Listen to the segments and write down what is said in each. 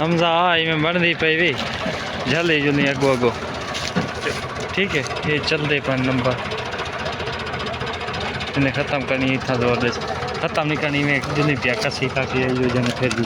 हमजा में बनती पई हुई जल्दी जुनी अगो अगो ठीक है ये चलते पर नंबर इन्हें ख़त्म करनी था ज़बरदस्त ख़त्म नहीं करनी में जुनी पिया कसी ताकि जन फिर भी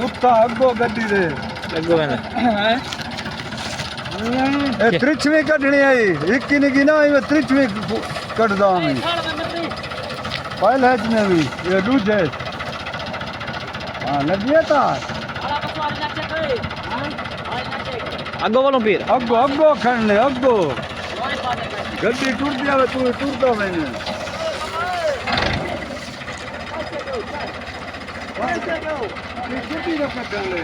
उत्था अगो गड्डी दे अगो मैंने ए त्रिचवी कढनी आई इक्की निकी ना मैं त्रिचवी कढदा मैं पहले में भी ये दूजे हां लगिया था अगो वालों फिर अगो अगो खड़ने अगो गड्डी टूट दिया तू टूटदा मैंने कितनी रखा कर ले